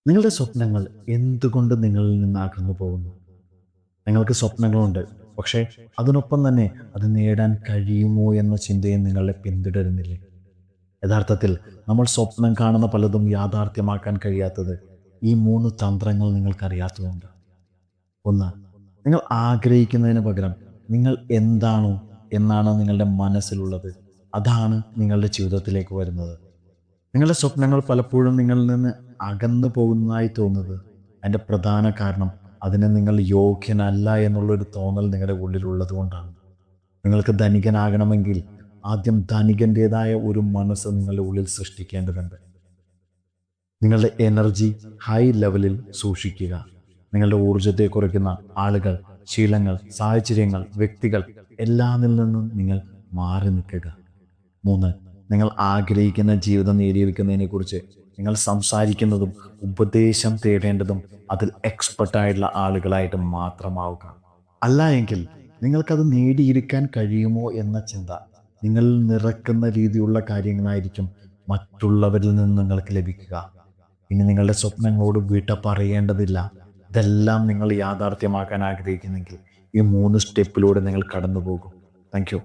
നിങ്ങളുടെ സ്വപ്നങ്ങൾ എന്തുകൊണ്ട് നിങ്ങളിൽ നിന്ന് അകന്നു പോകുന്നു? നിങ്ങൾക്ക് സ്വപ്നങ്ങളുണ്ട്. പക്ഷേ അതിനൊപ്പം തന്നെ അത് നേടാൻ കഴിയുമോ എന്ന ചിന്തയും നിങ്ങളെ പിന്തുടരുന്നില്ലേ? യഥാർത്ഥത്തിൽ നമ്മൾ സ്വപ്നം കാണുന്ന പലതും യാഥാർത്ഥ്യമാക്കാൻ കഴിയാത്തത് ഈ 3 തന്ത്രങ്ങൾ നിങ്ങൾക്കറിയാത്തതുകൊണ്ട്. 1. നിങ്ങൾ ആഗ്രഹിക്കുന്നതിന് പകരം നിങ്ങൾ എന്താണോ എന്നാണ് നിങ്ങളുടെ മനസ്സിലുള്ളത്, അതാണ് നിങ്ങളുടെ ജീവിതത്തിലേക്ക് വരുന്നത്. നിങ്ങളുടെ സ്വപ്നങ്ങൾ പലപ്പോഴും നിങ്ങളിൽ നിന്ന് അകന്നു പോകുന്നതായി തോന്നുന്നത് അതിൻ്റെ പ്രധാന കാരണം അതിന് നിങ്ങൾ യോഗ്യനല്ല എന്നുള്ളൊരു തോന്നൽ നിങ്ങളുടെ ഉള്ളിലുള്ളത് കൊണ്ടാണ്. നിങ്ങൾക്ക് ധനികനാകണമെങ്കിൽ ആദ്യം ധനികൻ്റെതായ ഒരു മനസ്സ് നിങ്ങളുടെ ഉള്ളിൽ സൃഷ്ടിക്കേണ്ടതുണ്ട്. നിങ്ങളുടെ എനർജി ഹൈ ലെവലിൽ സൂക്ഷിക്കുക. നിങ്ങളുടെ ഊർജത്തെ കുറയ്ക്കുന്ന ആളുകൾ, ശീലങ്ങൾ, സാഹചര്യങ്ങൾ, വ്യക്തികൾ എല്ലാത്തിൽ നിന്നും നിങ്ങൾ മാറി നിൽക്കുക. 3. നിങ്ങൾ ആഗ്രഹിക്കുന്ന ജീവിതം നേടിയെടുക്കുന്നതിനെക്കുറിച്ച് നിങ്ങൾ സംസാരിക്കുന്നതും ഉപദേശം തേടേണ്ടതും അതിൽ എക്സ്പെർട്ടായിട്ടുള്ള ആളുകളായിട്ട് മാത്രമാവുക. അല്ല എങ്കിൽ നിങ്ങൾക്കത് നേടിയെടുക്കാൻ കഴിയുമോ എന്ന ചിന്ത നിങ്ങളിൽ നിറക്കുന്ന രീതിയിലുള്ള കാര്യങ്ങളായിരിക്കും മറ്റുള്ളവരിൽ നിന്ന് നിങ്ങൾക്ക് ലഭിക്കുക. ഇനി നിങ്ങളുടെ സ്വപ്നങ്ങളോട് വീട്ട പറയേണ്ടതില്ല. ഇതെല്ലാം നിങ്ങൾ യാഥാർത്ഥ്യമാക്കാൻ ആഗ്രഹിക്കുന്നെങ്കിൽ ഈ 3 സ്റ്റെപ്പിലൂടെ നിങ്ങൾ കടന്നു പോകും. Thank you.